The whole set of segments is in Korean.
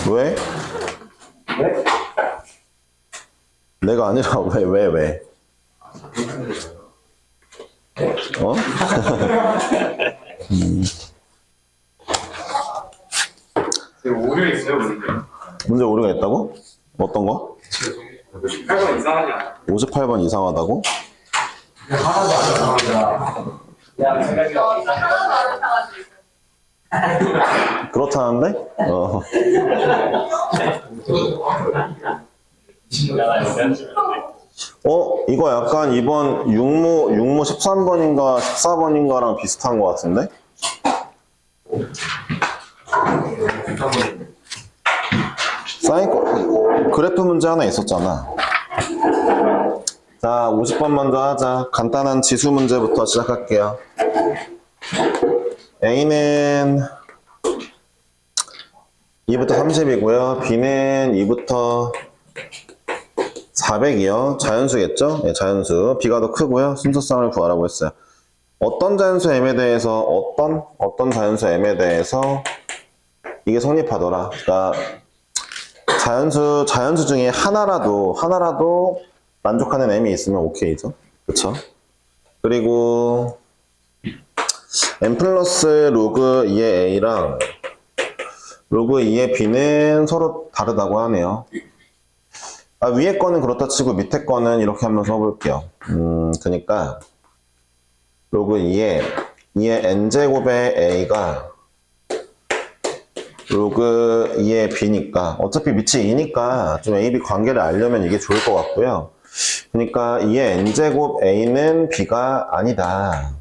왜? 네? 내가 아니라 왜? 어? 오류 있어요, 문제. 문제 오류가 있다고? 어떤 거? 58번 이상하지 않아요? 58번 이상하다고? 하나도 안 이상하잖아. 야, 생각이 그렇다는데? 이거 약간 이번 육모 13번인가 14번인가랑 비슷한 것 같은데? 그래프 문제 하나 있었잖아. 자, 50번 먼저 하자. 간단한 지수 문제부터 시작할게요. A는 2부터 30이고요. B는 2부터 400이요. 자연수겠죠? 네, 자연수. B가 더 크고요. 순서쌍을 구하라고 했어요. 어떤 자연수 M에 대해서 어떤 자연수 M에 대해서 이게 성립하더라. 그러니까 자연수 중에 하나라도 만족하는 M이 있으면 오케이죠. 그쵸? 그리고 M 플러스 로그 2의 A랑 로그 2의 B는 서로 다르다고 하네요. 위에 거는 그렇다 치고 밑에 거는 이렇게 한번 써볼게요. 그러니까 로그 2의 n제곱의 A가 로그 2의 B니까 어차피 밑이 2니까 좀 A, B 관계를 알려면 이게 좋을 것 같고요. 그러니까 2의 n제곱 A는 B가 아니다.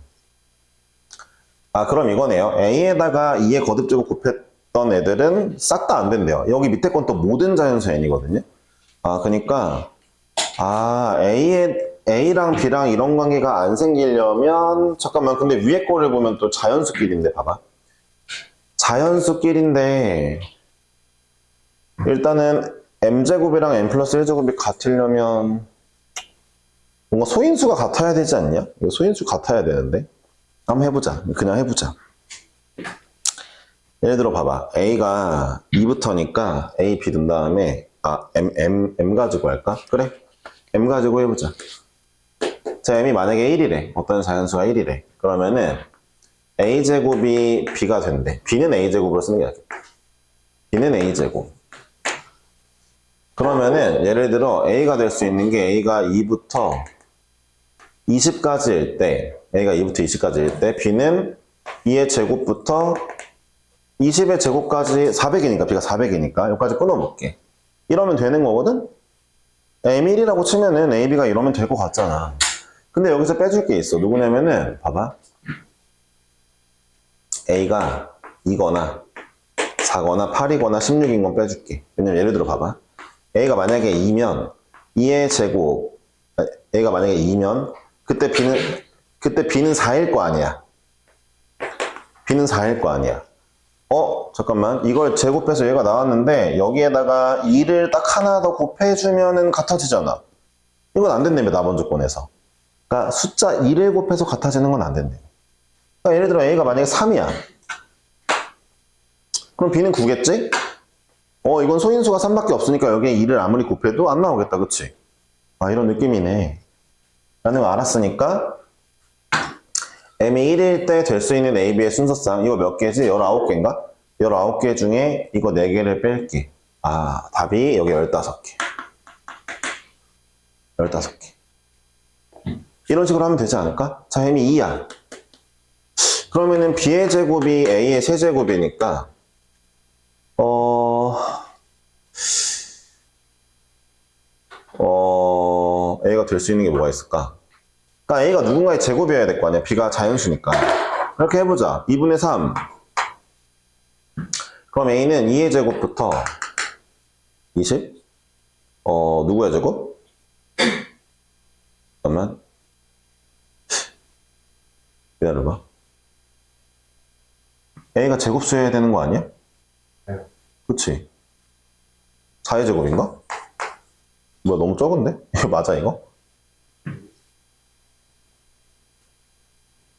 그럼 이거네요. A에다가 2의 거듭제곱 곱했던 애들은 싹 다 안 된대요. 여기 밑에 건 또 모든 자연수 n이거든요. 그러니까 A랑 B랑 이런 관계가 안 생기려면 잠깐만, 근데 위에 거를 보면 또 자연수끼리인데 봐봐. 자연수끼리인데 일단은 m제곱이랑 n 플러스 1제곱이 같으려면 뭔가 소인수가 같아야 되지 않냐? 이거 소인수 같아야 되는데 한번 해보자. 그냥 해보자. 예를 들어 봐봐. A가 2부터니까 A, B 둔 다음에 M 가지고 할까? 그래. M 가지고 해보자. 자, M이 만약에 1이래. 어떤 자연수가 1이래. 그러면은 A제곱이 B가 된대. B는 A제곱으로 쓰는 게 낫겠다. B는 A제곱. 그러면은 예를 들어 A가 될 수 있는 게 A가 2부터 20까지일 때, A가 2부터 20까지일 때 B는 2의 제곱부터 20의 제곱까지 400이니까 B가 400이니까 여기까지 끊어볼게. 이러면 되는 거거든? M1이라고 치면은 AB가 이러면 될 것 같잖아. 근데 여기서 빼줄 게 있어. 누구냐면은 봐봐. A가 2거나 4거나 8이거나 16인 건 빼줄게. 왜냐면 예를 들어 봐봐. A가 만약에 2면 2의 제곱, A가 만약에 2면 그때 B는 4일 거 아니야. B는 4일 거 아니야. 잠깐만. 이걸 제곱해서 얘가 나왔는데 여기에다가 2를 딱 하나 더 곱해주면은 같아지잖아. 이건 안 된다며, 나번 조건에서. 그러니까 숫자 2를 곱해서 같아지는 건 안 된대. 그러니까 예를 들어 A가 만약에 3이야. 그럼 B는 9겠지? 이건 소인수가 3밖에 없으니까 여기에 2를 아무리 곱해도 안 나오겠다. 그치? 이런 느낌이네. 라는 거 알았으니까 M이 1일 때 될 수 있는 A, B의 순서상 이거 몇 개지? 19개인가? 19개 중에 이거 4개를 뺄게. 답이 여기 15개. 15개. 이런 식으로 하면 되지 않을까? 자, M이 2야. 그러면은 B의 제곱이 A의 세제곱이니까 A가 될 수 있는 게 뭐가 있을까? 그러니까 A가 누군가의 제곱이어야 될 거 아니야. B가 자연수니까. 이렇게 해보자. 2분의 3. 그럼 A는 2의 제곱부터 20? 누구의 제곱? 잠깐만. 기다려봐. A가 제곱수여야 되는 거 아니야? 네. 그치? 4의 제곱인가? 뭐야, 너무 적은데? 이거 맞아, 이거?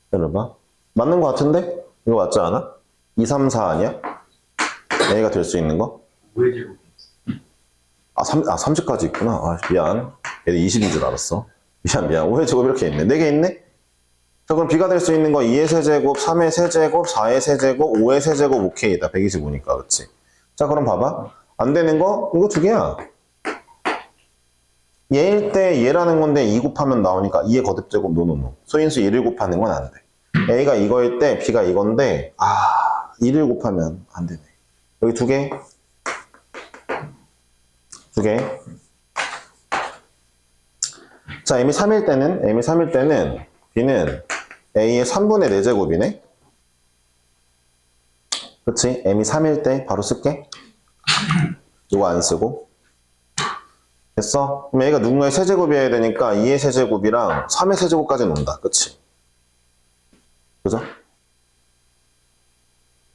기다려봐. 맞는 거 같은데? 이거 맞지 않아? 2, 3, 4 아니야? A가 될 수 있는 거? 5의 제곱. 30까지 있구나. 아, 미안. 얘들 20인 줄 알았어. 미안. 5의 제곱 이렇게 있네. 4개 있네? 자, 그럼 B가 될 수 있는 거 2의 세제곱, 3의 세제곱, 4의 세제곱, 5의 세제곱, 오케이다. 125니까, 그치? 자, 그럼 봐봐. 안 되는 거? 이거 2개야. 얘일 때 얘라는 건데 2 곱하면 나오니까 2의 거듭제곱, 노노노. 소인수 1을 곱하는 건 안 돼. A가 이거일 때 B가 이건데, 1을 곱하면 안 되네. 여기 2개. 2개. 자, M이 3일 때는 B는 A의 3분의 4제곱이네? 그치? M이 3일 때 바로 쓸게. 이거 안 쓰고. 됐어? 그럼 A가 누군가의 세제곱이어야 되니까 2의 세제곱이랑 3의 세제곱까지 논다. 그치? 그죠?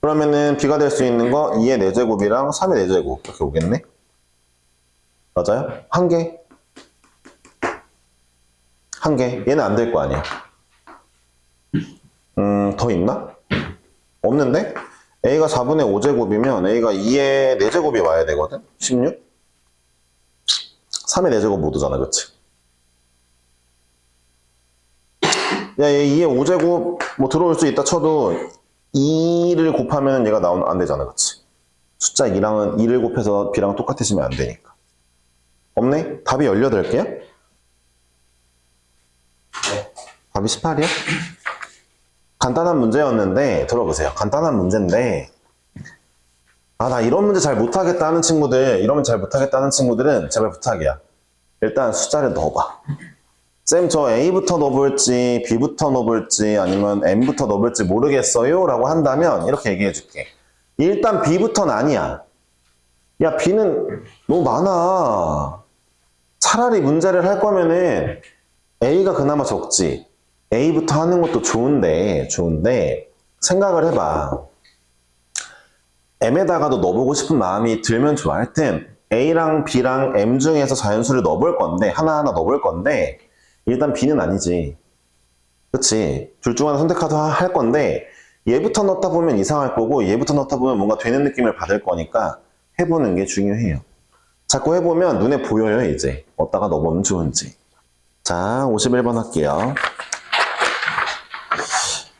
그러면은 B가 될 수 있는 거 2의 4제곱이랑 3의 4제곱 이렇게 오겠네? 맞아요? 한 개. 한 개. 얘는 안 될 거 아니야. 더 있나? 없는데? A가 4분의 5제곱이면 A가 2의 4제곱이 와야 되거든? 16? 3의 4제곱 모두잖아, 그치? 야, 얘 2의 5제곱 뭐 들어올 수 있다 쳐도 2를 곱하면 얘가 안 되잖아, 그치? 숫자 2랑은 2를 곱해서 B랑 똑같아지면 안 되니까. 없네? 답이 18개야? 답이 18이야? 간단한 문제였는데, 들어보세요. 간단한 문제인데, 나 이런 문제 잘 못하겠다 하는 친구들, 이러면 잘 못하겠다 하는 친구들은 제발 부탁이야. 일단 숫자를 넣어봐. 쌤, 저 A부터 넣어볼지, B부터 넣어볼지, 아니면 M부터 넣어볼지 모르겠어요? 라고 한다면, 이렇게 얘기해 줄게. 일단 B부터는 아니야. 야, B는 너무 많아. 차라리 문제를 할 거면은 A가 그나마 적지. A부터 하는 것도 좋은데, 생각을 해봐. M에다가도 넣어보고 싶은 마음이 들면 좋아. 하여튼, A랑 B랑 M 중에서 자연수를 넣어볼 건데, 하나하나 넣어볼 건데, 일단 B는 아니지. 그치? 둘 중 하나 선택하도 할 건데, 얘부터 넣다 보면 이상할 거고, 얘부터 넣다 보면 뭔가 되는 느낌을 받을 거니까, 해보는 게 중요해요. 자꾸 해보면 눈에 보여요, 이제. 어디다가 넣어보면 좋은지. 자, 51번 할게요.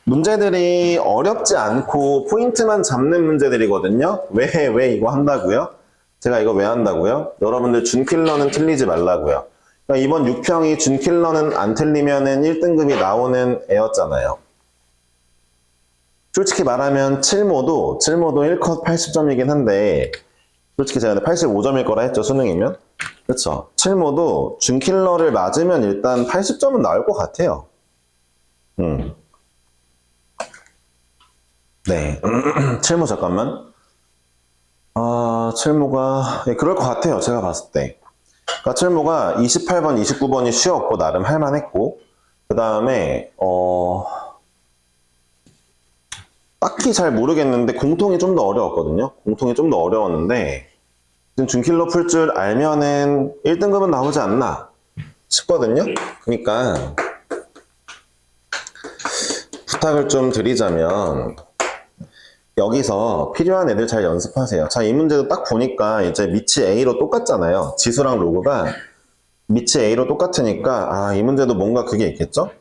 문제들이 어렵지 않고 포인트만 잡는 문제들이거든요. 왜 이거 한다고요? 제가 이거 왜 한다고요? 여러분들 준킬러는 틀리지 말라고요. 그러니까 이번 6평이 준킬러는 안 틀리면은 1등급이 나오는 애였잖아요. 솔직히 말하면 7모도 1컷 80점이긴 한데, 솔직히 제가 85점일 거라 했죠, 수능이면? 그쵸? 7모도 준킬러를 맞으면 일단 80점은 나올 것 같아요. 네. 7모 잠깐만. 7모가, 네, 그럴 것 같아요, 제가 봤을 때. 그러니까 7모가 28번, 29번이 쉬웠고, 나름 할만했고, 그 다음에, 딱히 잘 모르겠는데, 공통이 좀 더 어려웠거든요. 공통이 좀 더 어려웠는데, 준킬러 풀 줄 알면은 1등급은 나오지 않나 싶거든요. 그러니까, 부탁을 좀 드리자면, 여기서 필요한 애들 잘 연습하세요. 자, 이 문제도 딱 보니까 이제 밑이 A로 똑같잖아요. 지수랑 로그가 밑이 A로 똑같으니까, 이 문제도 뭔가 그게 있겠죠?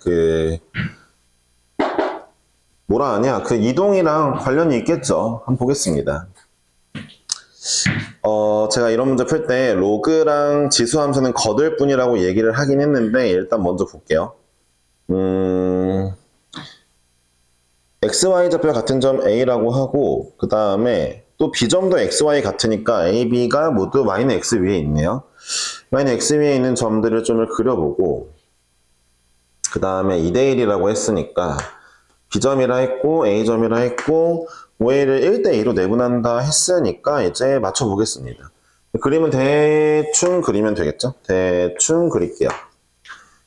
뭐라 하냐? 그 이동이랑 관련이 있겠죠? 한번 보겠습니다. 제가 이런 문제 풀 때 로그랑 지수 함수는 거들 뿐이라고 얘기를 하긴 했는데, 일단 먼저 볼게요. XY좌표 같은 점 A라고 하고, 그 다음에 또 B점도 XY 같으니까 A, B가 모두 마이너스 X 위에 있네요. 마이너스 X 위에 있는 점들을 좀 그려보고, 그 다음에 2대1이라고 했으니까 B점이라 했고 A점이라 했고 5A를 1대2로 내분한다 했으니까 이제 맞춰보겠습니다. 그림은 대충 그리면 되겠죠? 대충 그릴게요.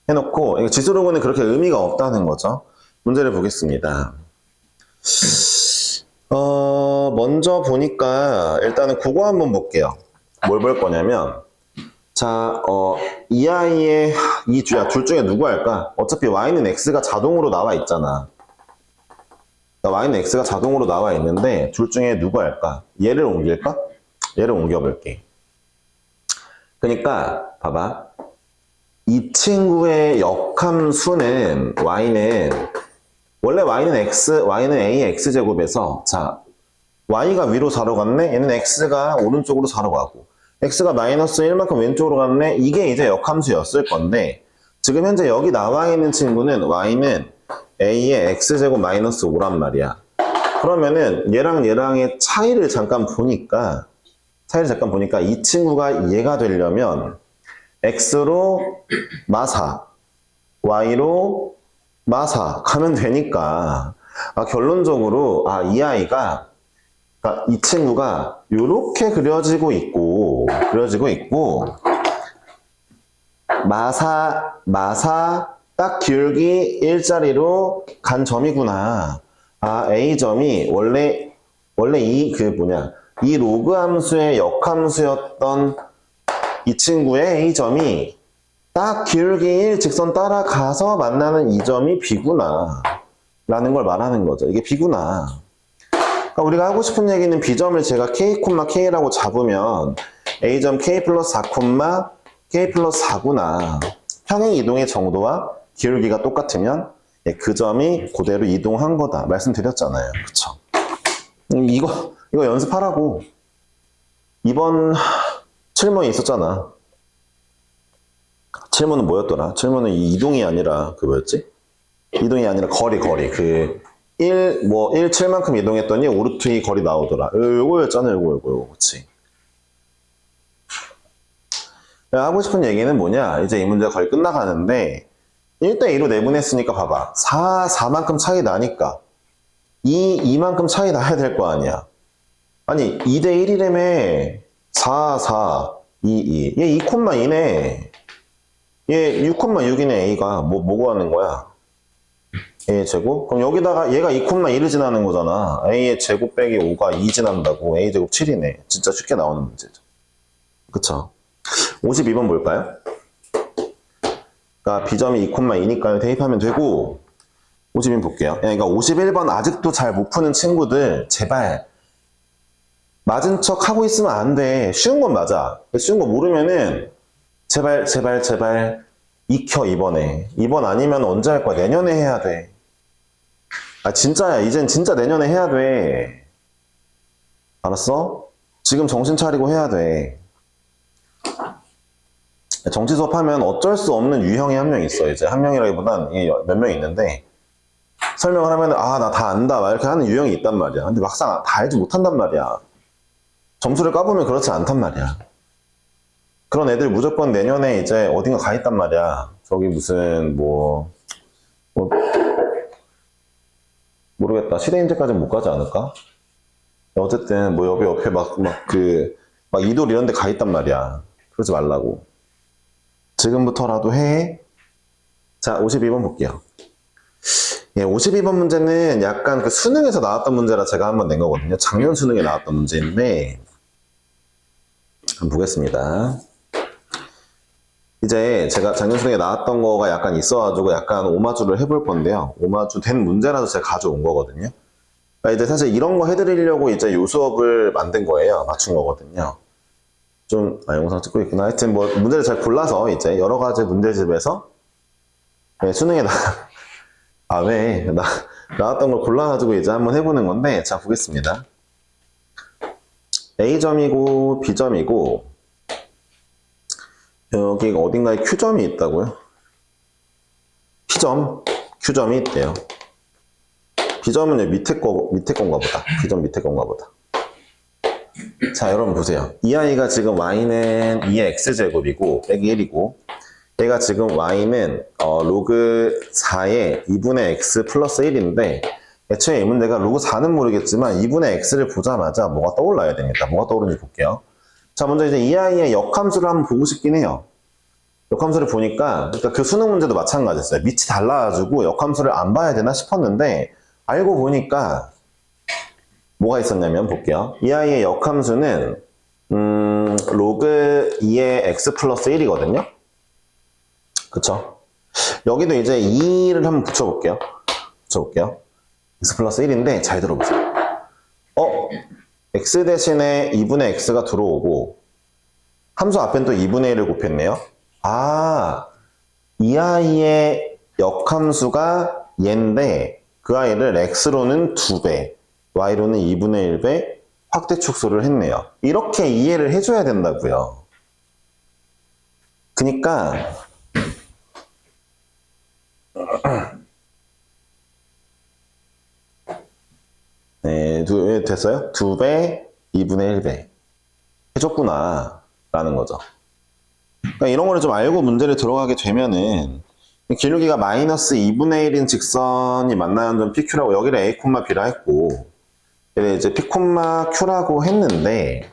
해놓고 지수로그는 그렇게 의미가 없다는 거죠. 문제를 보겠습니다. 먼저 보니까 일단은 국어 한번 볼게요. 뭘 볼 거냐면, 자, 이 아이의 둘 중에 누구 할까? 어차피 y는 x가 자동으로 나와 있잖아. y는 x가 자동으로 나와 있는데 둘 중에 누구 할까? 얘를 옮길까? 얘를 옮겨볼게. 그러니까 봐봐. 이 친구의 역함수는 y는 원래 y는 a의 x제곱에서 자 y가 위로 4로 갔네? 얘는 x가 오른쪽으로 4로 가고 x가 마이너스 1만큼 왼쪽으로 갔네? 이게 이제 역함수였을 건데 지금 현재 여기 나와 있는 친구는 y는 a의 x제곱 마이너스 5란 말이야. 그러면은 얘랑의 차이를 잠깐 보니까 이 친구가 얘가 되려면 x로 마사, y로 마사 가면 되니까 결론적으로 이 아이가 이 친구가 이렇게 그려지고 있고 마사 딱 기울기 일자리로 간 점이구나. A점이 원래 이 로그 함수의 역함수였던 이 친구의 A점이 딱 기울기 1 직선 따라가서 만나는 이 점이 B구나 라는 걸 말하는 거죠. 이게 B구나. 그러니까 우리가 하고 싶은 얘기는 B점을 제가 K, K라고 잡으면 A점 K 플러스 4, K 플러스 4구나. 평행 이동의 정도와 기울기가 똑같으면 그 점이 그대로 이동한 거다. 말씀드렸잖아요. 그쵸? 이거 연습하라고. 이번 7문이 있었잖아. 7문은 뭐였더라? 7문은 이동이 아니라 이동이 아니라 거리. 1, 7만큼 이동했더니 오르트 2 거리 나오더라. 요거였잖아, 요거. 그치? 하고 싶은 얘기는 뭐냐? 이제 이 문제가 거의 끝나가는데, 1대2로 내분했으니까 봐봐. 4만큼 차이 나니까. 2만큼 차이 나야 될 거 아니야. 아니, 2대1이라며. 4, 2. 얘 2,2네. 얘 6,6이네, A가. 뭐고 하는 거야? A의 제곱? 그럼 여기다가 얘가 2,1을 지나는 거잖아. A의 제곱 빼기 5가 2 지난다고. A 제곱 7이네. 진짜 쉽게 나오는 문제죠. 그쵸? 52번 볼까요? 그러니까 B점이 2,2니까 대입하면 되고 52번 볼게요. 그러니까 51번 아직도 잘 못 푸는 친구들 제발 맞은 척 하고 있으면 안 돼. 쉬운 건 맞아. 쉬운 거 모르면은 제발 익혀 이번에. 이번 아니면 언제 할 거야? 내년에 해야 돼. 진짜야. 이젠 진짜 내년에 해야 돼. 알았어? 지금 정신 차리고 해야 돼. 정치 수업하면 어쩔 수 없는 유형이 한 명 있어. 이제 한 명이라기보단 몇 명 있는데 설명을 하면 나 다 안다 막 이렇게 하는 유형이 있단 말이야. 근데 막상 다 알지 못한단 말이야. 점수를 까보면 그렇지 않단 말이야. 그런 애들 무조건 내년에 이제 어딘가 가 있단 말이야. 저기 무슨 모르겠다. 시대인재까지는 못 가지 않을까? 어쨌든 옆에 막 이돌 이런 데 가 있단 말이야. 그러지 말라고. 지금부터라도 해. 자, 52번 볼게요. 52번 문제는 약간 그 수능에서 나왔던 문제라 제가 한번 낸 거거든요. 작년 수능에 나왔던 문제인데 한번 보겠습니다. 이제 제가 작년 수능에 나왔던 거가 약간 있어가지고 약간 오마주를 해볼 건데요. 오마주 된 문제라서 제가 가져온 거거든요. 그러니까 이제 사실 이런 거 해드리려고 이제 요 수업을 만든 거예요. 맞춘 거거든요. 영상 찍고 있구나. 하여튼 문제를 잘 골라서 이제 여러 가지 문제집에서 수능에 나왔던 걸 골라가지고 이제 한번 해보는 건데, 자, 보겠습니다. A점이고, B점이고, 여기 어딘가에 Q점이 있다고요? Q점이 있대요. B점은 밑에 건가 보다. B점 밑에 건가 보다. 자, 여러분 보세요. 이 아이가 지금 y는 2의 x제곱이고 빼기 1이고 얘가 지금 y는 로그 4의 2분의 x 플러스 1인데 애초에 이 문제가 로그 4는 모르겠지만 2분의 x를 보자마자 뭐가 떠올라야 됩니다. 뭐가 떠오르는지 볼게요. 자, 먼저 이제 이 아이의 역함수를 한번 보고 싶긴 해요. 역함수를 보니까 그러니까 그 수능 문제도 마찬가지였어요. 밑이 달라가지고 역함수를 안 봐야 되나 싶었는데 알고 보니까 뭐가 있었냐면 볼게요. 이 아이의 역함수는 로그 2의 x 플러스 1이거든요. 그쵸? 여기도 이제 2를 한번 붙여볼게요. x 플러스 1인데 잘 들어보세요. x 대신에 2분의 x가 들어오고 함수 앞엔 또 2분의 1을 곱했네요. 아, 이 아이의 역함수가 얘인데 그 아이를 x로는 2배, y로는 2분의 1배 확대 축소를 했네요. 이렇게 이해를 해줘야 된다고요. 그니까 네, 됐어요? 2배, 2분의 1배 해줬구나 라는 거죠. 그러니까 이런 거를 좀 알고 문제를 들어가게 되면은 기울기가 마이너스 2분의 1인 직선이 만나는 점 PQ라고 여기를 A, B라 했고 이제 P, Q라고 했는데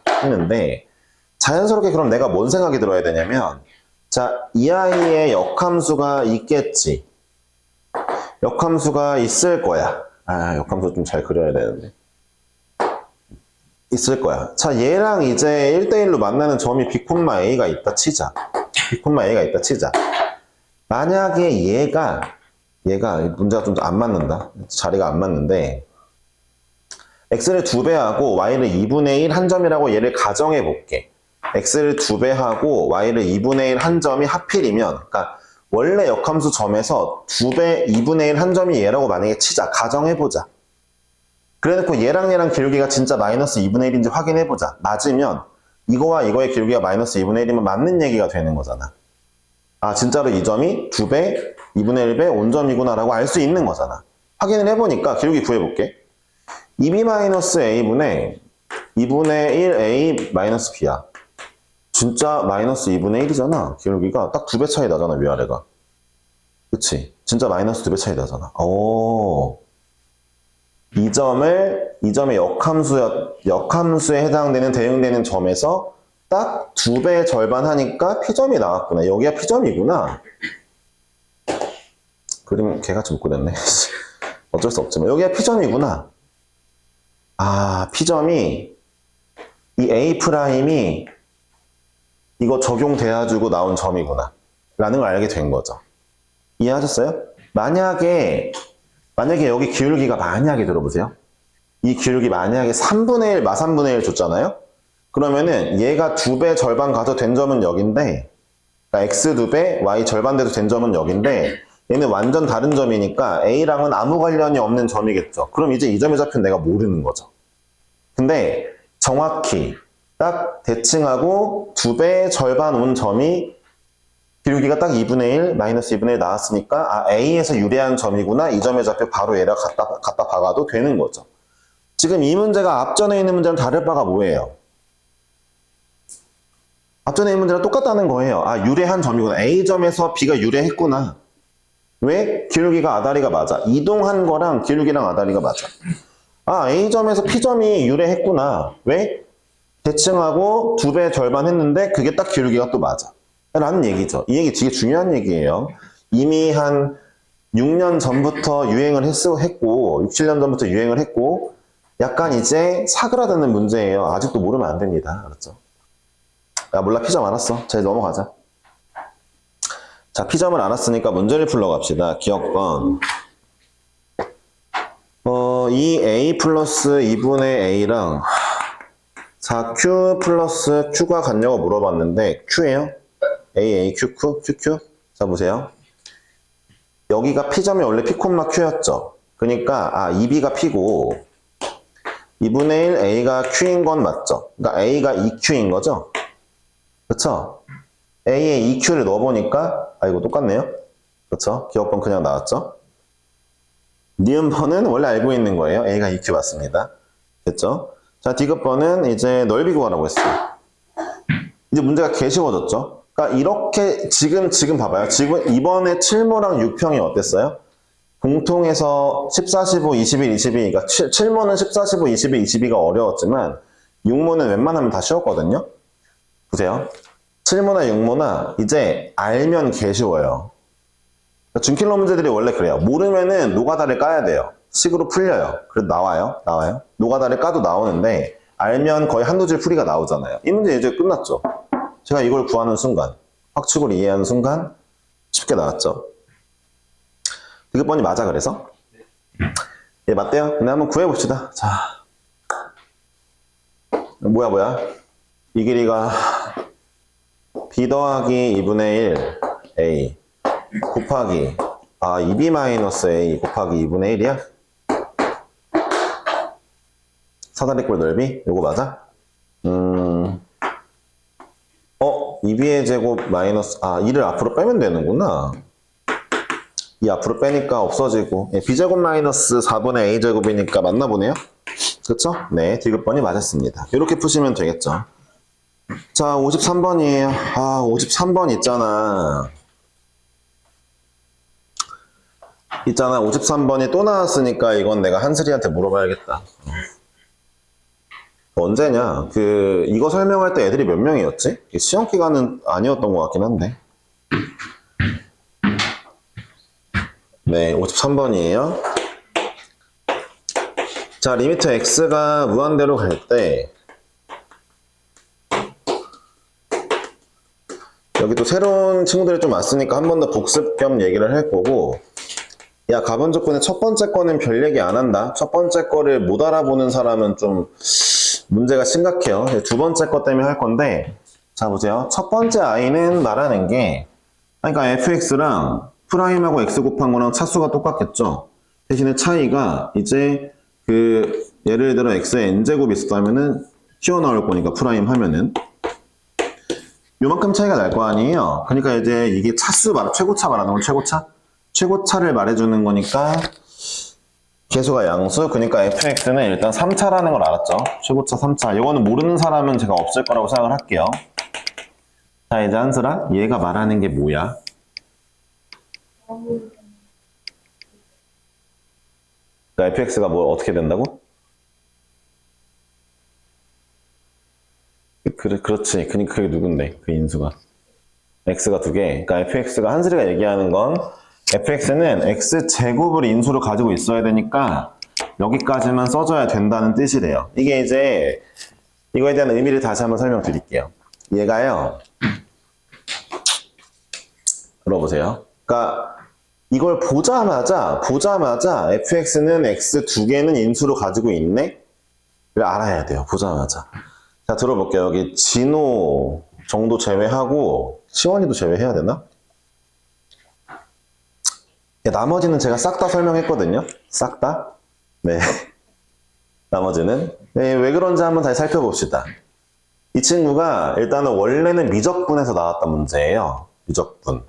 자연스럽게 그럼 내가 뭔 생각이 들어야 되냐면 자, 이 아이의 역함수가 있겠지. 역함수가 있을 거야. 아, 역함수 좀 잘 그려야 되는데. 있을 거야. 자, 얘랑 이제 1대1로 만나는 점이 B, A가 있다 치자. B, A가 있다 치자. 만약에 얘가 문제가 좀 안 맞는다. 자리가 안 맞는데 x를 2배하고 y를 2분의 1 한 점이라고 얘를 가정해 볼게. x를 2배하고 y를 2분의 1 한 점이 하필이면 그러니까 원래 역함수 점에서 2배 2분의 1 한 점이 얘라고 만약에 치자. 가정해 보자. 그래놓고 얘랑 기울기가 진짜 마이너스 2분의 1인지 확인해 보자. 맞으면 이거와 이거의 기울기가 마이너스 2분의 1이면 맞는 얘기가 되는 거잖아. 아, 진짜로 이 점이 2배, 2분의 1배 온점이구나 라고 알 수 있는 거잖아. 확인을 해보니까 기울기 구해볼게. 2b-a분의 2분의 1a-b야. 진짜 마이너스 2분의 1이잖아. 기울기가 딱 2배 차이 나잖아, 위아래가. 그치? 진짜 마이너스 2배 차이 나잖아. 오. 이 점의 역함수에 해당되는 대응되는 점에서 딱 2배 절반 하니까 P점이 나왔구나. 여기가 P점이구나. 그림 개같이 못 그렸네. 어쩔 수 없지만 여기가 P점이구나. 아, P점이 이 A'이 이거 적용돼가지고 나온 점이구나 라는 걸 알게 된 거죠. 이해하셨어요? 만약에 여기 기울기가 만약에 들어보세요. 이 기울기 만약에 3분의 1, 마3분의 1 줬잖아요. 그러면은 얘가 2배 절반 가서 된 점은 여긴데 그러니까 x 2배, y 절반 돼도 된 점은 여긴데 얘는 완전 다른 점이니까 A랑은 아무 관련이 없는 점이겠죠. 그럼 이제 이 점의 좌표는 내가 모르는 거죠. 근데 정확히 딱 대칭하고 2배 절반 온 점이 기울기가 딱 2분의 1, 마이너스 2분의 1 나왔으니까 아, A에서 유리한 점이구나. 이 점의 좌표 바로 얘랑 갖다 박아도 되는 거죠. 지금 이 문제가 앞전에 있는 문제랑 다를 바가 뭐예요? 앞전에 있는 문제랑 똑같다는 거예요. 아, 유례한 점이구나. A점에서 B가 유례했구나. 왜? 기울기가 아다리가 맞아. 이동한 거랑 기울기랑 아다리가 맞아. 아, A점에서 P점이 유례했구나. 왜? 대칭하고 2배 절반 했는데 그게 딱 기울기가 또 맞아. 라는 얘기죠. 이 얘기 되게 중요한 얘기예요. 이미 한 6년 전부터 유행을 했고 6, 7년 전부터 유행을 했고 약간 이제 사그라드는 문제예요. 아직도 모르면 안 됩니다. 알았죠? 야, 몰라. P점 알았어. 자, 넘어가자. 자, P점을 알았으니까 문제를 풀러 갑시다. 기억번. 이 A 플러스 2분의 A랑 4Q 플러스 Q가 같냐고 물어봤는데 Q예요? A, Q, Q. 자, 보세요. 여기가 P점이 원래 P, Q였죠. 그러니까 2B가 P고 2분의 1 A가 Q인 건 맞죠? 그러니까 A가 2Q인 거죠? 그쵸? A에 2Q를 넣어보니까 이거 똑같네요. 그쵸? 기억번 그냥 나왔죠? 니은번은 원래 알고 있는 거예요. A가 2Q 맞습니다. 됐죠? 자, 디귿번은 이제 넓이 구하라고 했어요. 이제 문제가 개 쉬워졌죠? 그러니까 이렇게 지금 봐봐요. 지금 이번에 7모랑 6평이 어땠어요? 공통에서 14, 15, 21, 22. 그러니까 7모는 14, 15, 21, 22가 어려웠지만 6모는 웬만하면 다 쉬웠거든요. 보세요. 7모나 6모나 이제 알면 개 쉬워요. 그러니까 준킬러 문제들이 원래 그래요. 모르면은 노가다를 까야 돼요. 식으로 풀려요. 그래도 나와요. 노가다를 까도 나오는데 알면 거의 한두 줄 풀이가 나오잖아요. 이 문제 이제 끝났죠. 제가 이걸 구하는 순간, 확축을 이해하는 순간 쉽게 나왔죠. 디귿번이 맞아 그래서? 예, 맞대요. 근데 한번 구해봅시다. 자, 뭐야? 이 길이가 b 더하기 2분의 1 a 곱하기 2b 마이너스 a 곱하기 2분의 1이야? 사다리꼴 넓이? 요거 맞아? 2b의 제곱 마이너스 2를 앞으로 빼면 되는구나. 이 앞으로 빼니까 없어지고 b제곱 마이너스 4분의 a제곱이니까 맞나 보네요. 그쵸? 네, 디귿번이 맞았습니다. 이렇게 푸시면 되겠죠. 자, 53번이에요. 53번 있잖아. 53번이 또 나왔으니까 이건 내가 한슬이한테 물어봐야겠다. 언제냐? 이거 설명할 때 애들이 몇 명이었지? 시험 기간은 아니었던 것 같긴 한데. 네, 53번이에요. 자, 리미트 x가 무한대로 갈 때, 여기 또 새로운 친구들이 좀 왔으니까 한 번 더 복습 겸 얘기를 할 거고, 야, 가번 조건의 첫 번째 거는 별 얘기 안 한다. 첫 번째 거를 못 알아보는 사람은 좀 문제가 심각해요. 두 번째 거 때문에 할 건데, 자, 보세요. 첫 번째 i는 말하는 게, 그러니까 fx랑 프라임하고 x 곱한 거랑 차수가 똑같겠죠. 대신에 차이가 이제 예를 들어 x에 n제곱이 있었다면은 튀어나올 거니까 프라임 하면은 요만큼 차이가 날 거 아니에요. 그러니까 이제 이게 차수 최고차 말하는 건 최고차? 최고차를 말해주는 거니까 계수가 양수. 그러니까 fx는 일단 3차라는 걸 알았죠. 최고차 3차. 이거는 모르는 사람은 제가 없을 거라고 생각을 할게요. 자, 이제 한슬아, 얘가 말하는 게 뭐야? 그러니까 fx가 어떻게 된다고? 그렇지. 그러니까 그게 누군데? 그 인수가. x가 2개. 그러니까 fx가 한슬이가 얘기하는 건 fx는 x제곱을 인수로 가지고 있어야 되니까 여기까지만 써줘야 된다는 뜻이래요. 이게 이제 이거에 대한 의미를 다시 한번 설명드릴게요. 얘가요. 들어보세요. 그러니까 이걸 보자마자 fx는 x 2개는 인수로 가지고 있네? 를 알아야 돼요. 보자마자. 자, 들어볼게요. 여기 진호 정도 제외하고 시원이도 제외해야 되나? 나머지는 제가 싹 다 설명했거든요. 싹 다. 네. 나머지는. 네, 왜 그런지 한번 다시 살펴봅시다. 이 친구가 일단은 원래는 미적분에서 나왔던 문제예요. 미적분.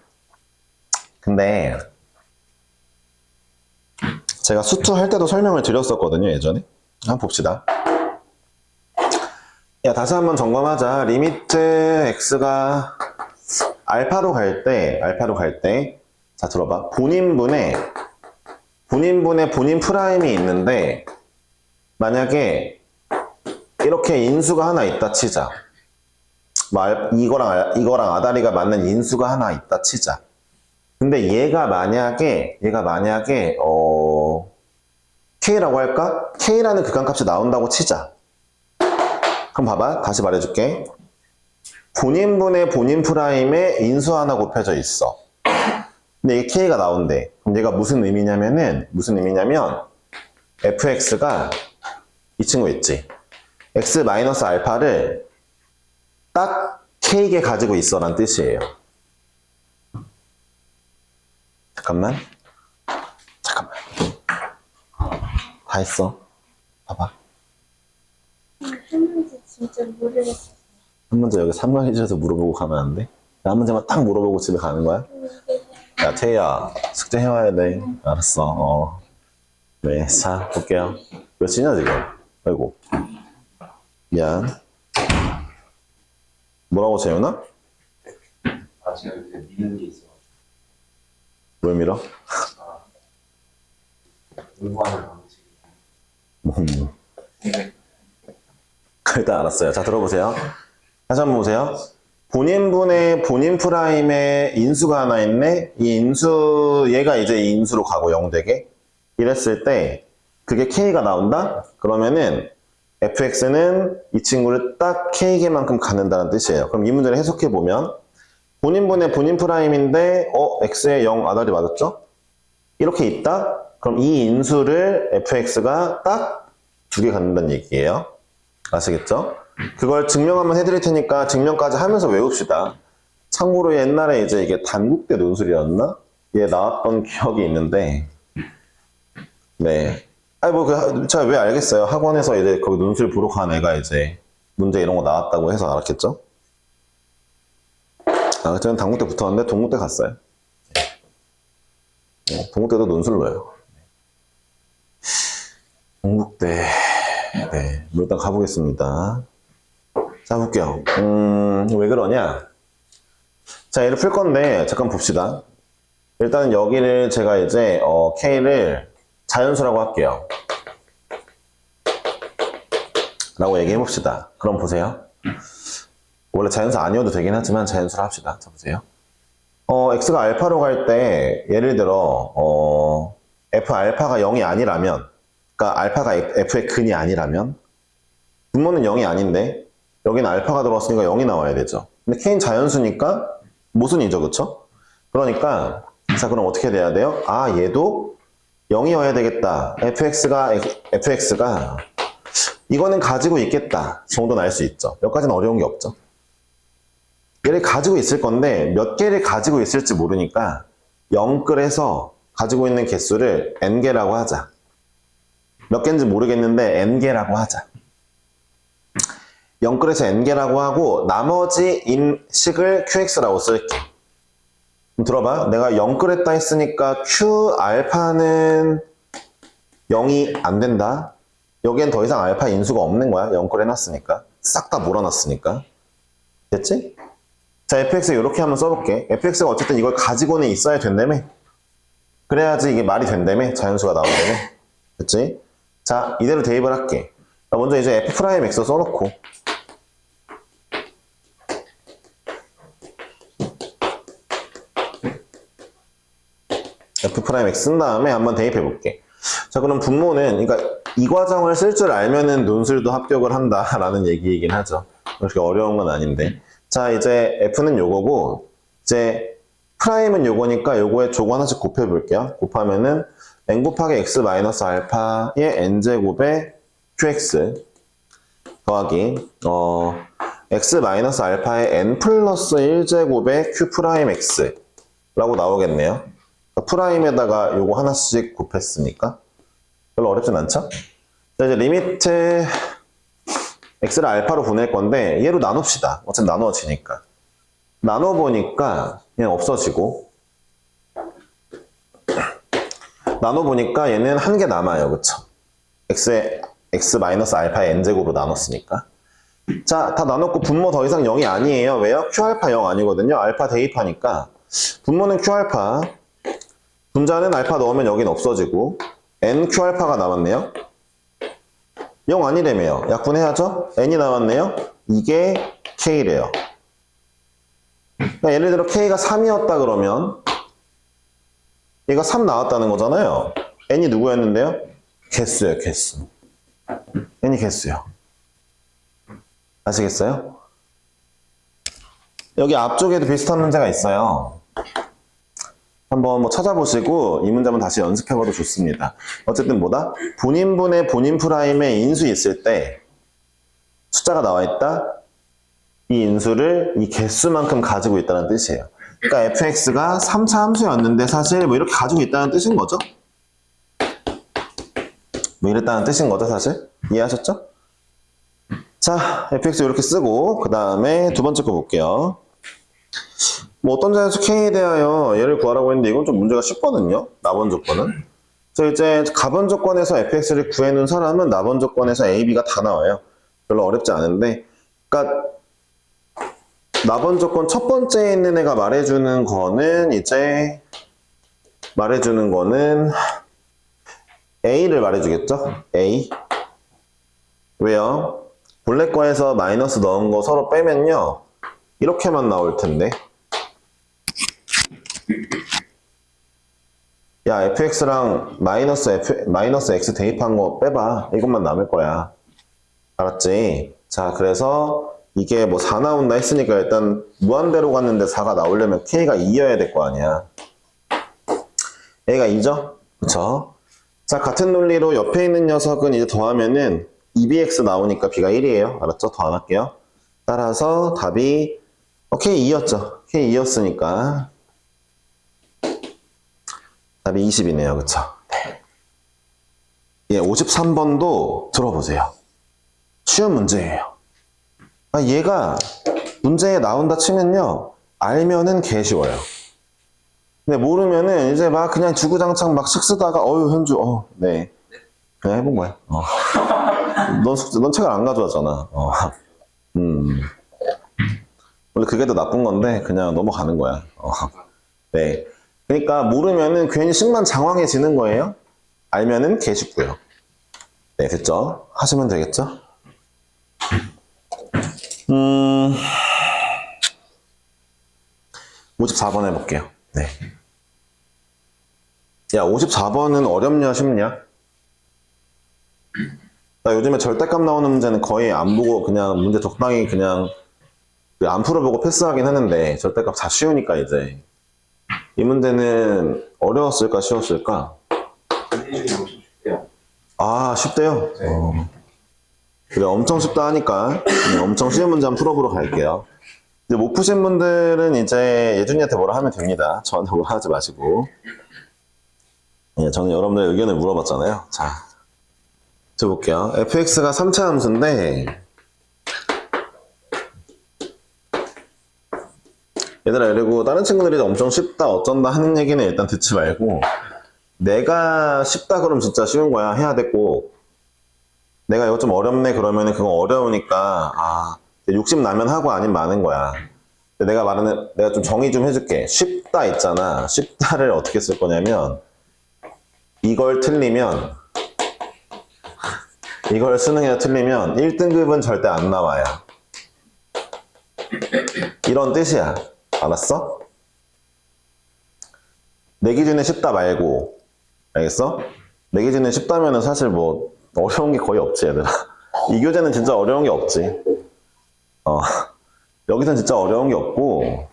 근데 제가 수투 할 때도 설명을 드렸었거든요. 예전에. 한번 봅시다. 야, 다시 한번 점검하자. 리미트 x가 알파로 갈 때, 자, 들어봐. 본인분의 본인 프라임이 있는데, 만약에 이렇게 인수가 하나 있다 치자. 이거랑 아다리가 맞는 인수가 하나 있다 치자. 근데 얘가 만약에 K라고 할까? K라는 극한값이 나온다고 치자. 그럼 봐봐. 다시 말해줄게. 본인분의 본인 프라임에 인수 하나 곱해져 있어. 근데 이게 K가 나온대. 그럼 얘가 무슨 의미냐면 fx가 이 친구 있지. x-알파를 딱 K게 가지고 있어 라는 뜻이에요. 잠깐만. 다 했어. 봐봐. 한 문제 진짜 모르겠어. 한 문제 여기 3만 해주셔서 물어보고 가면 안 돼? 한 문제만 딱 물어보고 집에 가는 거야? 야, 태희야, 숙제 해와야 돼. 알았어. 네, 자, 볼게요. 몇이냐, 지금? 아이고. 미안. 뭐라고, 재윤아? 제가 요새 미는 게 있어. 뭘 밀어? 공부하는 방식. 일단 알았어요. 자, 들어보세요. 다시 한번 보세요. 본인분의 본인 프라임에 인수가 하나 있네? 이 인수, 얘가 이제 이 인수로 가고 0 되게? 이랬을 때, 그게 K가 나온다? 그러면은, fx는 이 친구를 딱 K개만큼 갖는다는 뜻이에요. 그럼 이 문제를 해석해보면, 본인분의 본인 프라임인데, x에 0 아다리 맞았죠? 이렇게 있다? 그럼 이 인수를 fx가 딱 2개 갖는다는 얘기예요. 아시겠죠? 그걸 증명 한번 해드릴 테니까 증명까지 하면서 외웁시다. 참고로 옛날에 이제 이게 단국대 논술이었나? 얘 나왔던 기억이 있는데, 네. 아니, 제가 왜 알겠어요? 학원에서 이제 거기 논술 보러 간 애가 이제 문제 이런 거 나왔다고 해서 알았겠죠? 저는 단국대 붙었는데 동국대 갔어요. 네, 동국대도 논술로요. 동국대. 네, 일단 가보겠습니다. 자, 볼게요. 왜 그러냐? 자, 얘를 풀 건데, 잠깐 봅시다. 일단 여기를 제가 이제, K를 자연수라고 할게요. 라고 얘기해 봅시다. 그럼 보세요. 원래 자연수 아니어도 되긴 하지만 자연수로 합시다. 자, 보세요. X가 알파로 갈 때, 예를 들어, F 알파가 0이 아니라면, 그러니까 알파가 F의 근이 아니라면, 분모는 0이 아닌데, 여기는 알파가 들어왔으니까 0이 나와야 되죠. 근데 K는 자연수니까 모순이죠, 그쵸? 그러니까, 자, 그럼 어떻게 돼야 돼요? 아, 얘도 0이어야 되겠다. fx가, 이거는 가지고 있겠다. 정도는 알 수 있죠. 여기까지는 어려운 게 없죠. 얘를 가지고 있을 건데, 몇 개를 가지고 있을지 모르니까, 0끌에서 가지고 있는 개수를 n개라고 하자. 몇 개인지 모르겠는데, n개라고 하자. 0끌에서 n개라고 하고, 나머지 식을 qx라고 쓸게. 그럼 들어봐. 내가 0끌 했다 했으니까 q 알파는 0이 안 된다. 여기엔 더 이상 알파 인수가 없는 거야. 0끌 해놨으니까. 싹 다 몰아놨으니까. 됐지? 자, fx 이렇게 한번 써볼게. fx가 어쨌든 이걸 가지고는 있어야 된다며. 그래야지 이게 말이 된다며. 자연수가 나온다며. 됐지? 자, 이대로 대입을 할게. 먼저 이제 f'x 써놓고. f'x 쓴 다음에 한번 대입해 볼게. 자, 그럼 분모는, 그러니까 이 과정을 쓸 줄 알면은 논술도 합격을 한다라는 얘기이긴 하죠. 그렇게 어려운 건 아닌데. 자, 이제 f는 요거고, 이제 프라임은 요거니까 요거에 조거 하나씩 곱해 볼게요. 곱하면은 n 곱하기 x 마이너스 알파의 n제곱의 qx 더하기, x 마이너스 알파의 n 플러스 1제곱의 q 프라임 x 라고 나오겠네요. 프라임에다가 요거 하나씩 곱했으니까 별로 어렵진 않죠? 자, 이제 리미트 x를 알파로 보낼 건데 얘로 나눕시다. 어차피 나누어지니까. 나눠보니까 그냥 없어지고, 나눠보니까 얘는 한 개 남아요. 그쵸? x의 x 마이너스 알파의 n제곱으로 나눴으니까. 자, 다 나눴고 분모 더 이상 0이 아니에요. 왜요? q알파 0 아니거든요. 알파 대입하니까 분모는 q알파, 분자는 알파 넣으면 여긴 없어지고 nq알파가 남았네요. 0 아니래매요. 약분해야죠. n이 남았네요. 이게 k래요. 그러니까 예를 들어 k가 3이었다 그러면 얘가 3 나왔다는 거잖아요. n이 누구였는데요? 개수예요. 개수. n이 개수요. 아시겠어요? 여기 앞쪽에도 비슷한 문제가 있어요. 한번 뭐 찾아보시고 이 문제 한번 다시 연습해봐도 좋습니다. 어쨌든 뭐다? 본인분의 본인 프라임에 인수 있을 때 숫자가 나와 있다. 이 인수를 이 개수만큼 가지고 있다는 뜻이에요. 그러니까 fx가 3차 함수였는데 사실 뭐 이렇게 가지고 있다는 뜻인 거죠? 뭐 이랬다는 뜻인 거죠, 사실? 이해하셨죠? 자, fx 이렇게 쓰고 그 다음에 두 번째 거 볼게요. 뭐 어떤 자연수 k에 대하여 얘를 구하라고 했는데 이건 좀 문제가 쉽거든요. 나번 조건은. 그래서 이제 가번 조건에서 fx를 구해놓은 사람은 나번 조건에서 a, b가 다 나와요. 별로 어렵지 않은데, 그러니까 나번 조건 첫 번째에 있는 애가 말해주는 거는 이제 a를 말해주겠죠? a. 왜요? 본래 거에서 마이너스 넣은 거 서로 빼면요 이렇게만 나올 텐데, 야, fx랑 마이너스 x 대입한 거 빼봐. 이것만 남을 거야. 알았지? 자, 그래서 이게 뭐 4 나온다 했으니까 일단 무한대로 갔는데 4가 나오려면 k가 2여야 될 거 아니야. a가 2죠? 그쵸? 자, 같은 논리로 옆에 있는 녀석은 이제 더하면은 2bx 나오니까 b가 1이에요. 알았죠? 더 안 할게요. 따라서 답이 K2였죠. K2였으니까 답이 20이네요. 그쵸? 네. 예, 53번도 들어보세요. 쉬운 문제예요. 아, 얘가 문제에 나온다 치면요. 알면은 개 쉬워요. 근데 모르면은 이제 막 그냥 주구장창 막 식 쓰다가 현주 네 그냥 해본 거야. 넌 책을 안 가져왔잖아. 원래 그게 더 나쁜 건데 그냥 넘어가는 거야. 네. 그러니까 모르면은 괜히 식만 장황해지는 거예요. 알면은 개 쉽고요. 네, 됐죠? 하시면 되겠죠? 54번 해볼게요. 네. 야, 54번은 어렵냐, 쉽냐? 나 요즘에 절대값 나오는 문제는 거의 안 보고 그냥 문제 적당히 그냥 안 풀어보고 패스하긴 하는데 절대값 다 쉬우니까 이제 이 문제는 어려웠을까, 쉬웠을까? 문제 중에 엄청 쉽대요. 아, 쉽대요? 네. 그래, 엄청 쉽다 하니까 엄청 쉬운 문제 한번 풀어보러 갈게요. 이제 못 푸신 분들은 이제 예준이한테 뭐라 하면 됩니다. 저한테 뭐라 하지 마시고. 예, 저는 여러분들의 의견을 물어봤잖아요. 자, 볼게요. fx가 3차 함수인데 얘들아, 그리고 다른 친구들이 엄청 쉽다 어쩐다 하는 얘기는 일단 듣지 말고 내가 쉽다 그러면 진짜 쉬운 거야. 해야 돼 꼭. 내가 이거 좀 어렵네 그러면은 그건 어려우니까 욕심 나면 하고 아니면 마는 거야. 근데 내가 좀 정의 좀 해줄게. 쉽다 있잖아. 쉽다를 어떻게 쓸 거냐면 이걸 수능에서 틀리면 1등급은 절대 안 나와요. 이런 뜻이야. 알았어? 내 기준에 쉽다 말고. 알겠어? 내 기준에 쉽다면은 사실 뭐 어려운 게 거의 없지, 얘들아. 이 교재는 진짜 어려운 게 없지. 여기선 진짜 어려운 게 없고,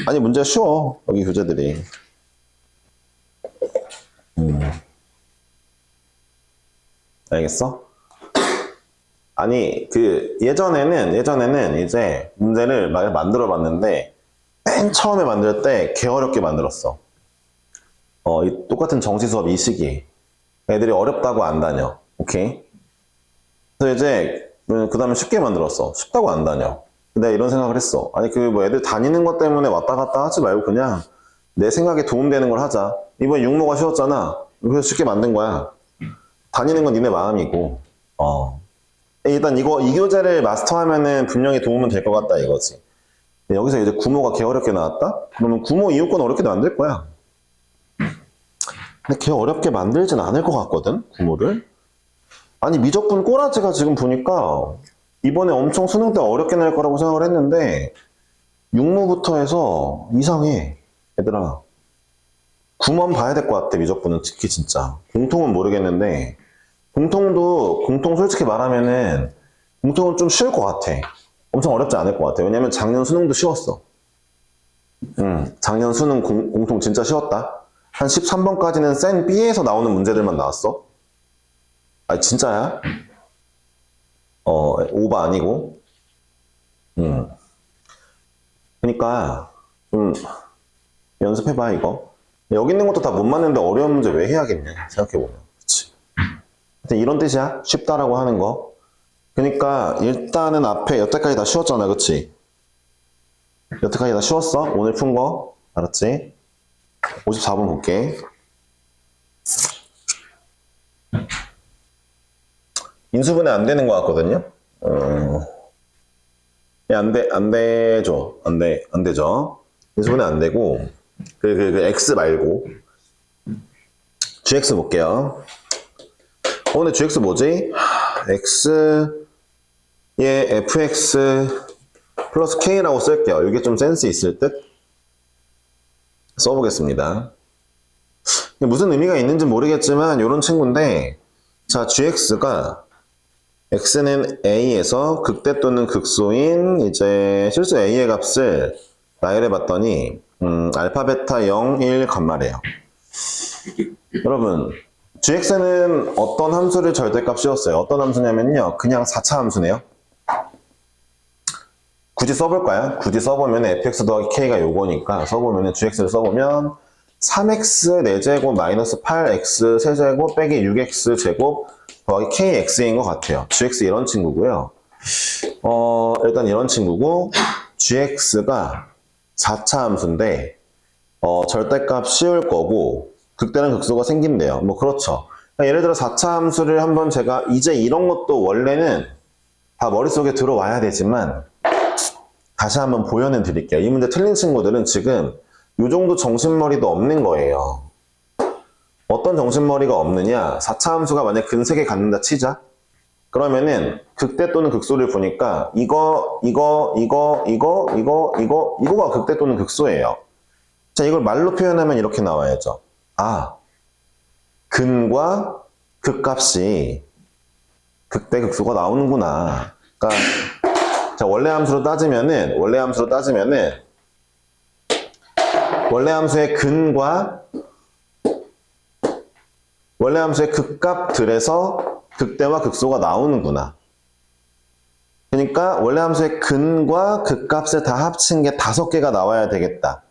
아니, 문제가 쉬워, 여기 교재들이. 알겠어? 아니, 예전에는 이제 문제를 만들어 봤는데, 맨 처음에 만들 때 개 어렵게 만들었어. 이 똑같은 정시 수업 이 시기에. 애들이 어렵다고 안 다녀. 오케이? 그래서 이제, 그 다음에 쉽게 만들었어. 쉽다고 안 다녀. 내가 이런 생각을 했어. 아니, 뭐 애들 다니는 것 때문에 왔다 갔다 하지 말고 그냥 내 생각에 도움되는 걸 하자. 이번에 육모가 쉬웠잖아. 그래서 쉽게 만든 거야. 다니는 건 니네 마음이고. 일단 이 교재를 마스터하면은 분명히 도움은 될 것 같다 이거지. 근데 여기서 이제 구모가 개 어렵게 나왔다? 그러면 구모 이웃권 어렵게 만들 거야. 근데 개 어렵게 만들진 않을 것 같거든, 구모를. 아니, 미적분 꼬라지가 지금 보니까 이번에 엄청 수능 때 어렵게 낼 거라고 생각을 했는데 육모부터 해서 이상해, 얘들아. 구모만 봐야 될 것 같아, 미적분은 특히 진짜. 공통은 모르겠는데 공통 솔직히 말하면은 공통은 좀 쉬울 것 같아. 엄청 어렵지 않을 것 같아. 왜냐면 작년 수능도 쉬웠어. 작년 수능 공통 진짜 쉬웠다. 한 13번까지는 센 B에서 나오는 문제들만 나왔어. 아, 진짜야? 오바 아니고. 그러니까 좀 연습해봐 이거. 여기 있는 것도 다 못 맞는데 어려운 문제 왜 해야겠냐 생각해보면. 그치? 하여튼 이런 뜻이야. 쉽다라고 하는 거. 그러니까 일단은 앞에 여태까지 다 쉬웠잖아. 그치? 여태까지 다 쉬웠어. 오늘 푼 거. 알았지? 54번 볼게. 인수분해 안 되는 것 같거든요? 안 되죠. 안 되죠. 인수분해 안 되고, X 말고, GX 볼게요. 근데 GX 뭐지? X에 FX 플러스 K라고 쓸게요. 이게 좀 센스 있을 듯? 써보겠습니다. 무슨 의미가 있는지 모르겠지만, 이런 친구인데, 자, GX가 X는 A에서 극대 또는 극소인 이제 실수 A의 값을 나열해 봤더니 알파, 베타, 0, 1, 감마래요. 여러분 gx는 어떤 함수를 절대값 씌웠어요? 어떤 함수냐면요. 그냥 4차 함수네요. 굳이 써볼까요? 굳이 써보면 fx 더하기 k가 요거니까 써보면 gx를 써보면 3x 4제곱 마이너스 8x 세제곱 빼기 6x 제곱 더하기 kx인 것 같아요. gx 이런 친구고요. 일단 이런 친구고 gx가 4차 함수인데 절대값 씌울 거고 극대는 극소가 생긴대요. 뭐 그렇죠. 그러니까 예를 들어 4차 함수를 한번 제가 이제 이런 것도 원래는 다 머릿속에 들어와야 되지만 다시 한번 보여는 드릴게요. 이 문제 틀린 친구들은 지금 이 정도 정신머리도 없는 거예요. 어떤 정신머리가 없느냐? 4차 함수가 만약 근색에 갖는다 치자. 그러면은 극대 또는 극소를 보니까 이거가 극대 또는 극소예요. 자, 이걸 말로 표현하면 이렇게 나와야죠. 아, 근과 극값이 극대 극소가 나오는구나. 그러니까 자, 원래 함수로 따지면은 원래 함수의 근과 원래 함수의 극값들에서 극대와 극소가 나오는구나. 그러니까 원래 함수의 근과 극값을 다 합친 게 5개가 나와야 되겠다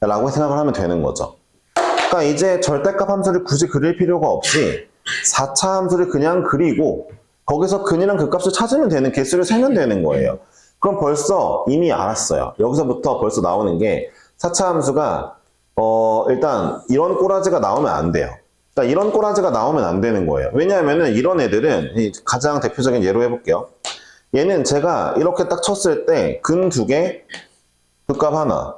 라고 생각을 하면 되는 거죠. 그러니까 이제 절대값 함수를 굳이 그릴 필요가 없이 4차 함수를 그냥 그리고 거기서 근이랑 극값을 찾으면 되는, 개수를 세면 되는 거예요. 그럼 벌써 이미 알았어요. 여기서부터 벌써 나오는 게 4차 함수가 일단 이런 꼬라지가 나오면 안 돼요. 그러니까 이런 꼬라지가 나오면 안 되는 거예요. 왜냐하면은 이런 애들은 가장 대표적인 예로 해볼게요. 얘는 제가 이렇게 딱 쳤을 때 근 2개, 극값 하나,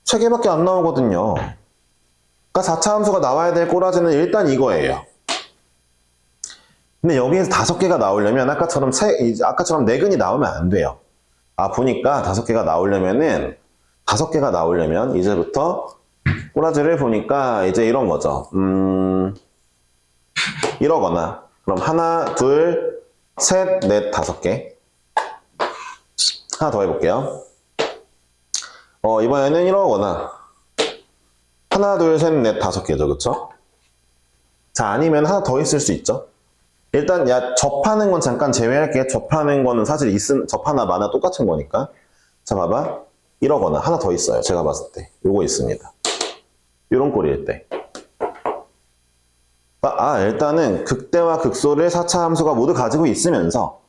3개밖에 안 나오거든요. 그러니까 4차 함수가 나와야 될 꼬라지는 일단 이거예요. 근데 여기에서 5개가 나오려면 아까처럼 4근이 나오면 안 돼요. 아, 보니까 5개가 나오려면 이제부터 꼬라지를 보니까 이제 이런 거죠. 이러거나 그럼 하나, 둘, 셋, 넷, 5개. 하나 더 해볼게요. 이번에는 이러거나 하나, 둘, 셋, 넷, 5개죠. 그쵸? 자, 아니면 하나 더 있을 수 있죠. 일단 접하는 건 잠깐 제외할게. 접하는 거는 사실 접하나 마나 똑같은 거니까. 자, 봐봐. 이러거나 하나 더 있어요. 제가 봤을 때 요거 있습니다. 요런 꼴일 때. 일단은 극대와 극소를 4차 함수가 모두 가지고 있으면서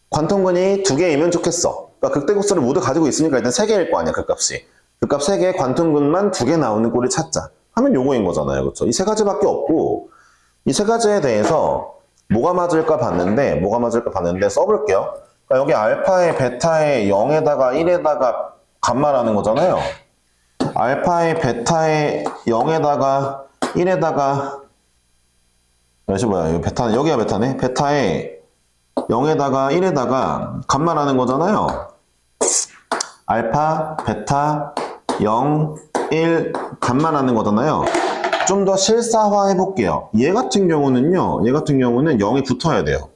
관통근이 2개이면 좋겠어. 그러니까 극대 극소를 모두 가지고 있으니까 일단 3개일 거 아니야, 극값이. 극값 3개, 관통근만 2개 나오는 꼴을 찾자 하면 요거인 거잖아요. 그렇죠? 이 3가지밖에 없고, 이 3가지에 대해서 뭐가 맞을까 봤는데 써볼게요. 그러니까 여기 알파에 베타에 0에다가 1에다가 감마라는 거잖아요. 알파에 베타에 0에다가 1에다가 여기가 베타네. 베타에 0에다가 1에다가 감마라는 거잖아요. 알파, 베타, 0, 1, 감마라는 거잖아요. 좀 더 실사화 해볼게요. 얘 같은 경우는 0이 붙어야 돼요.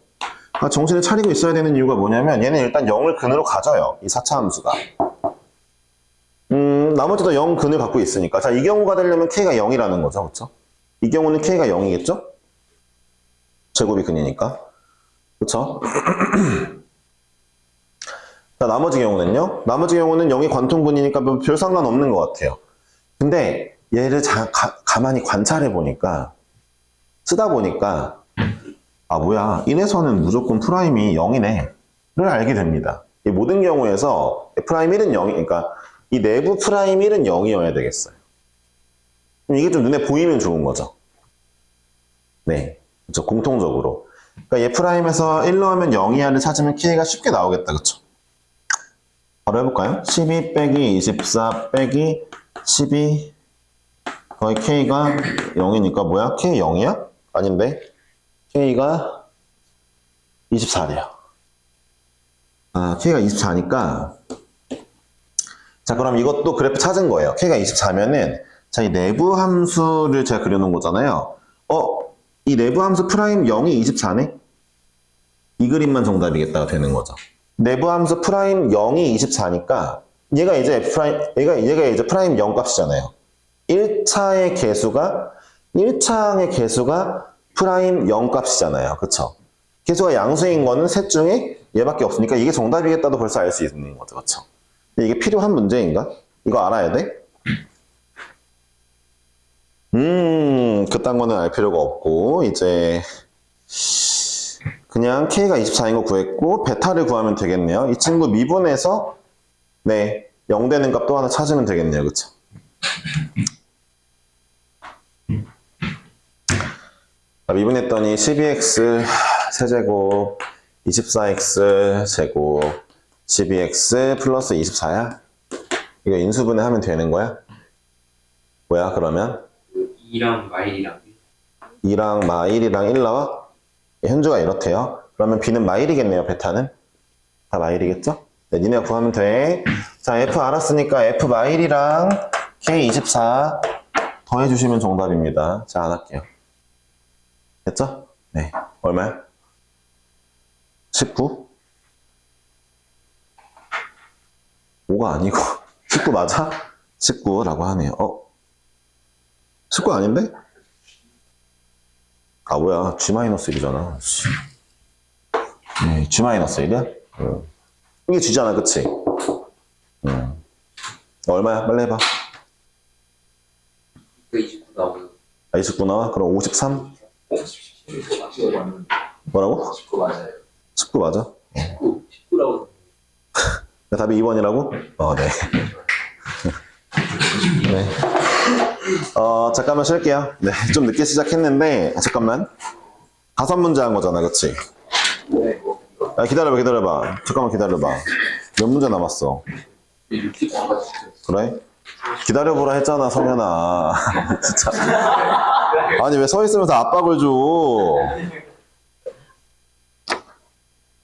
그러니까 정신을 차리고 있어야 되는 이유가 뭐냐면 얘는 일단 0을 근으로 가져요. 이 4차 함수가. 나머지도 0 근을 갖고 있으니까. 자, 이 경우가 되려면 k가 0이라는 거죠. 그쵸? 이 경우는 k가 0이겠죠? 제곱이 근이니까. 그쵸? 자, 나머지 경우는요? 나머지 경우는 0이 관통근이니까 별 상관없는 것 같아요. 근데 얘를 가만히 관찰해 보니까, 쓰다 보니까, 뭐야, 인에서는 무조건 프라임이 0이네. 를 알게 됩니다. 이 모든 경우에서 프라임 1은 0이, 그러니까 이 내부 프라임 1은 0이어야 되겠어요. 이게 좀 눈에 보이면 좋은 거죠. 네. 그쵸. 공통적으로. 그러니까 얘 프라임에서 1 넣으면 0이야를 찾으면 k가 쉽게 나오겠다. 그쵸? 바로 해볼까요? 12 빼기 24 빼기 12 거의 k가 0이니까 뭐야? k 0이야? 아닌데 k가 24래요. k가 24니까 자, 그럼 이것도 그래프 찾은 거예요. k가 24면은 자, 이 내부 함수를 제가 그려놓은 거잖아요. 이 내부 함수 프라임 0이 24네? 이 그림만 정답이겠다가 되는 거죠. 내부 함수 프라임 0이 24니까 얘가 이제 프라임 0 값이잖아요. 1차의 개수가 1창의 개수가 프라임 0값이잖아요. 그쵸? 개수가 양수인 거는 셋 중에 얘밖에 없으니까 이게 정답이겠다도 벌써 알 수 있는 거죠. 그쵸? 근데 이게 필요한 문제인가? 이거 알아야 돼? 그딴 거는 알 필요가 없고, 이제, 그냥 K가 24인 거 구했고, 베타를 구하면 되겠네요. 이 친구 미분해서, 네, 0 되는 값 또 하나 찾으면 되겠네요. 그쵸? 미분했더니 12x 세제곱, 24x 제곱, 12x 플러스 24야? 이거 인수분해 하면 되는 거야? 뭐야, 그러면? 2랑 마일이랑 2랑 마1이랑 1 나와? 현주가 이렇대요. 그러면 b는 마일이겠네요, 베타는? 다 마일이겠죠? 네, 니네가 구하면 돼. 자, f 알았으니까 f 마일이랑 k24 더해주시면 정답입니다. 자, 안 할게요. 됐죠? 네. 얼마야? 19? 5가 아니고 19 맞아? 19라고 하네요. 19 아닌데? 아 뭐야 G-1이잖아. 네, G-1이야? 이게 G잖아, 그치? 얼마야? 빨리 해봐. 그 29 나오고 29 나와? 그럼 53? 19 맞는 뭐라고? 19 맞아요. 19 맞아? 19라고 답이 2번이라고? 네. 네. 잠깐만 쉴게요. 네, 좀 늦게 시작했는데, 잠깐만. 5문제 한 거잖아, 그치? 네. 야, 기다려봐. 잠깐만 기다려봐. 몇 문제 남았어? 60 나와가지고 그래? 기다려보라 했잖아, 성현아. 진짜. 아니, 왜 서 있으면서 압박을 줘?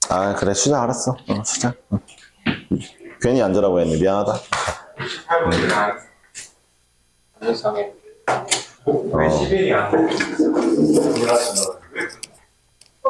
아, 그래, 쉬자, 알았어. 쉬자. 괜히 앉으라고 했네. 미안하다. 18분이랑 안상에 왜 11이 안 돼?